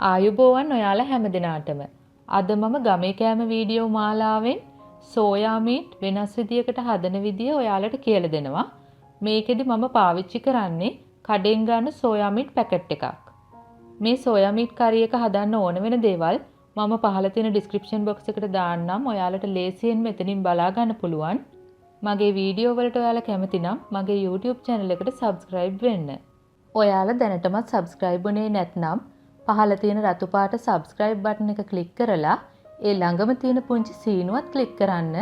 ආයුබෝවන් ඔයාලා හැමදෙනාටම. අද මම ගමේ කෑම වීඩියෝ මාලාවෙන් සෝයා මීට් වෙනස් විදියකට හදන විදිය ඔයාලට කියලා දෙනවා. මේකෙදි මම පාවිච්චි කරන්නේ කඩෙන් ගන්න සෝයා මීට් පැකට් එකක්. මේ සෝයා මීට් කරි එක හදන්න ඕන වෙන දේවල් මම පහළ තියෙන ඩිස්ක්‍රිප්ෂන් බොක්ස් එකට දාන්නම්. ඔයාලට ලේසියෙන් මෙතනින් බලා ගන්න පුළුවන්. මගේ වීඩියෝ වලට ඔයාලා කැමති නම් මගේ YouTube channel එකට subscribe වෙන්න. ඔයාලා දැනටමත් subscribe වුණේ නැත්නම් පහළ තියෙන රතු පාට subscribe button එක click කරලා ඒ ළඟම තියෙන පුංචි සීනුවත් click කරන්න.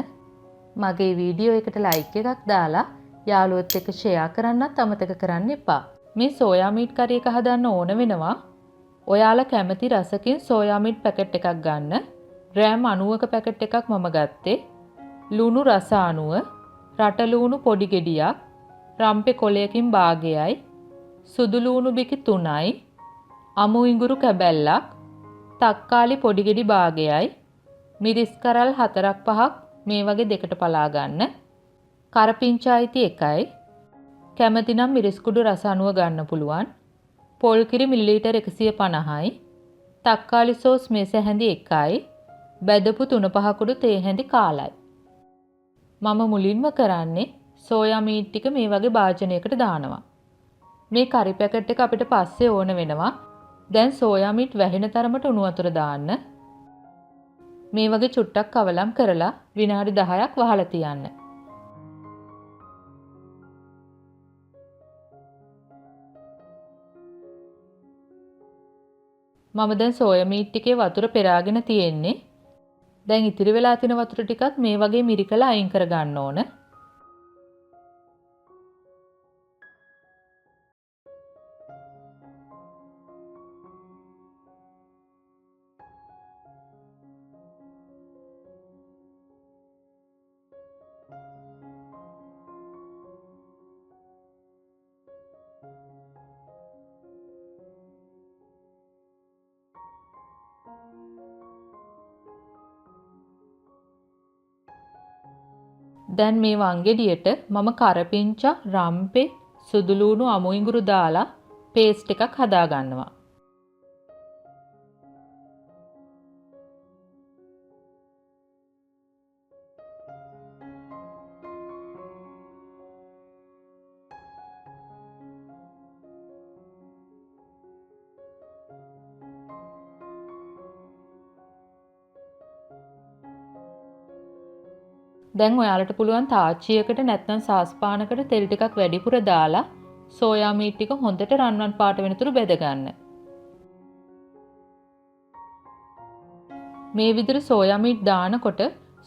මගේ වීඩියෝ එකට like එකක් දාලා යාළුවොත් එක්ක share කරන්නත් අමතක කරන්න එපා. මේ සෝයා මීට් කරි එක හදන්න ඕන වෙනවා. ඔයාලා කැමති රසකින් සෝයා මීට් පැකට් එකක් ගන්න. ග්‍රෑම් 90ක පැකට් එකක් මම ගත්තේ. ලුණු රස 90, රට ලුණු පොඩි ගෙඩියක්, රම්පේ කොලයකින් භාගයයි, සුදු ලුණු බිකි 3යි, අමු ඉඟුරු කැබැල්ලක්, තක්කාලි පොඩි ගෙඩි භාගයයි, මිරිස් කරල් 4-5ක් මේ වගේ දෙකට පලා ගන්න. කරපිංචායිති 1යි. කැමති නම් මිරිස් කුඩු රස 90 ගන්න පුළුවන්. පොල් කිරි මිලිලීටර් 150යි. තක්කාලි සෝස් මේස හැඳි 1යි. බැදපු 3-5 කුඩු තේ හැඳි කාලයි. මම මුලින්ම කරන්නේ සෝයා මීට් ටික මේ වගේ භාජනයකට දානවා. මේ කරි පැකට් එක අපිට පස්සේ ඕන වෙනවා. දැන් සෝයා මීට් වැහෙන තරමට උණු වතුර දාන්න. මේ වගේ චුට්ටක් කවලම් කරලා විනාඩි 10ක් වහලා තියන්න. මම දැන් සෝයා මීට් ටිකේ වතුර පෙරාගෙන තියෙන්නේ. දැන් ඉතිරි වෙලා තියෙන වතුර ටිකත් මේ වගේ මිරිකලා අයින් කර ගන්න ඕන. දැන් මේ වංගෙඩියට මම කරපිංචා, රම්පේ, සුදු ලුණු, අමු ඉඟුරු දාලා පේස්ට් එකක් හදා ගන්නවා. දැන් ඔයාලට පුළුවන් තාච්චියකට නැත්නම් සාස්පානකට තෙල් ටිකක් වැඩිපුර දාලා සෝයා මීට් ටික හොඳට රන්වන් පාට වෙනතුරු බෙද ගන්න. මේ විදිහට සෝයා මීට් දානකොට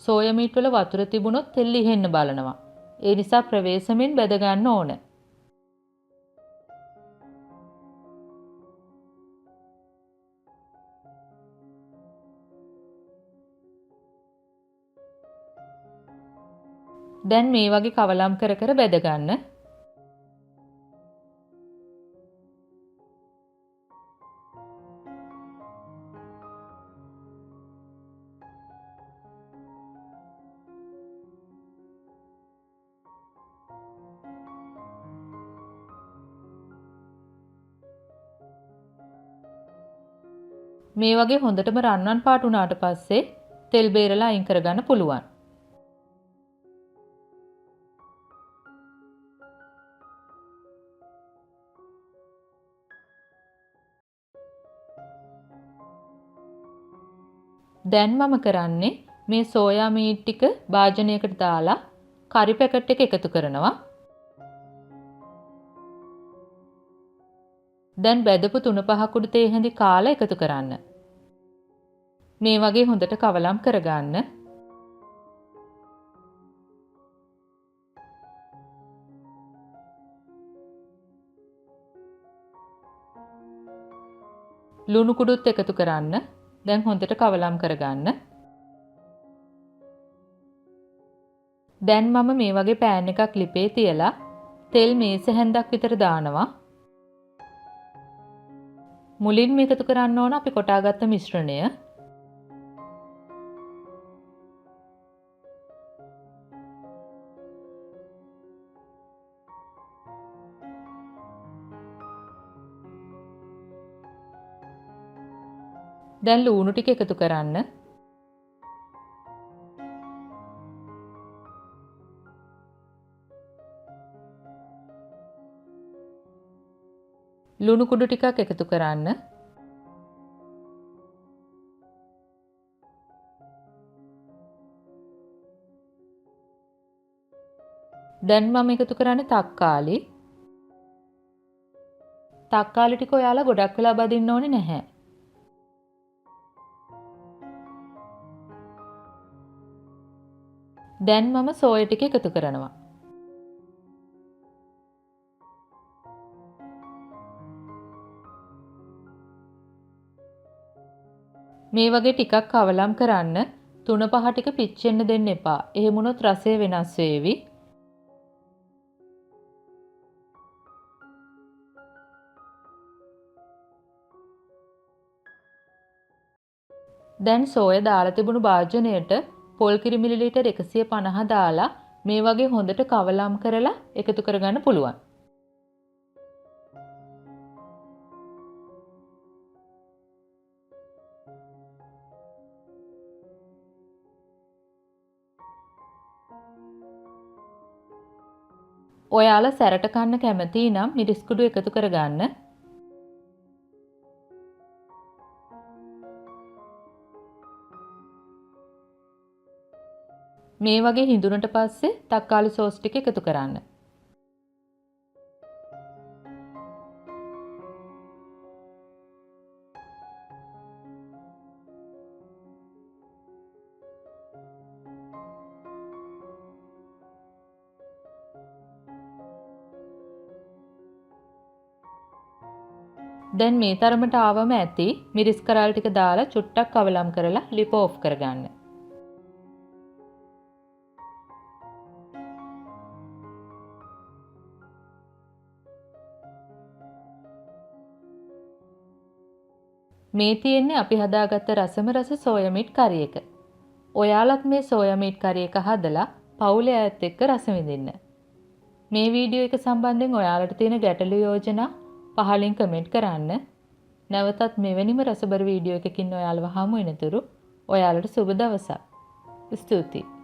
සෝයා මීට් වල වතුර තිබුණොත් තෙල් ඉහෙන්න බලනවා. ඒ නිසා ප්‍රවේශමෙන් බෙද ගන්න ඕන. දැන් මේ වගේ කවලම් කර කර බෙද ගන්න. මේ වගේ හොඳටම රන්වන් පාට වුණාට පස්සේ තෙල් බේරලා අයින් කරගන්න පුළුවන්. දැන් මම කරන්නේ මේ සෝයා මීට් ටික භාජනයකට දාලා කරි පැකට් එක එකතු කරනවා. දැන් බෙදපු 3-5 කුඩු තේ හැඳි කාලා එකතු කරන්න. මේ වගේ හොඳට කවලම් කරගන්න. ලුණු කුඩුත් එකතු කරන්න. දැන් හොඳට කවලම් කරගන්න. දැන් මම මේ වගේ පෑන් එකක් ලිපේ තියලා තෙල් මේස හැන්දක් විතර දානවා. මුලින්ම එකතු කරන්න ඕන අපි කොටාගත්ත මිශ්‍රණය. දැන් ලූණු ටික එකතු කරන්න. ලුණු කුඩු ටිකක් එකතු කරන්න. දැන් මම එකතු කරන්නේ තක්කාලි. තක්කාලි ටික ඔයාලා ගොඩක් වෙලා බදින්න ඕනේ නැහැ. දැන් මම සෝය ටික එකතු කරනවා. මේ වගේ ටිකක් කවලම් කරන්න. 3-5 ටික පිච්චෙන්න දෙන්න එපා. එහෙම වුණොත් රසය වෙනස් වේවි. දැන් සෝය දාලා තිබුණු භාජනයට පොල් කිරි මිලිලීටර් 150 දාලා මේ වගේ හොඳට කවලම් කරලා එකතු කරගන්න පුළුවන්. ඔයාලා සැරට කන්න කැමති නම් මිරිස් කුඩු එකතු කරගන්න. මේ වගේ හිඳුනට පස්සේ තක්කාලි සෝස් ටික එකතු කරන්න. දැන් මේ තරමට ආවම ඇති. මිරිස් කරල් ටික දාලා චුට්ටක් කවලම් කරලා ලිප ඔෆ් කරගන්න. මේ තියෙන්නේ අපි හදාගත්ත රසම රස සෝයා මීට් කරි එක. ඔයාලත් මේ සෝයා මීට් කරි එක හදලා පවුලේ අයත් එක්ක රස විඳින්න. මේ වීඩියෝ එක සම්බන්ධයෙන් ඔයාලට තියෙන ගැටලු යෝජනා පහලින් කමෙන්ට් කරන්න. නැවතත් මෙවැනිම රසබර වීඩියෝ එකකින් ඔයාලව හමු වෙනතුරු ඔයාලට සුබ දවසක්. ස්තුතියි.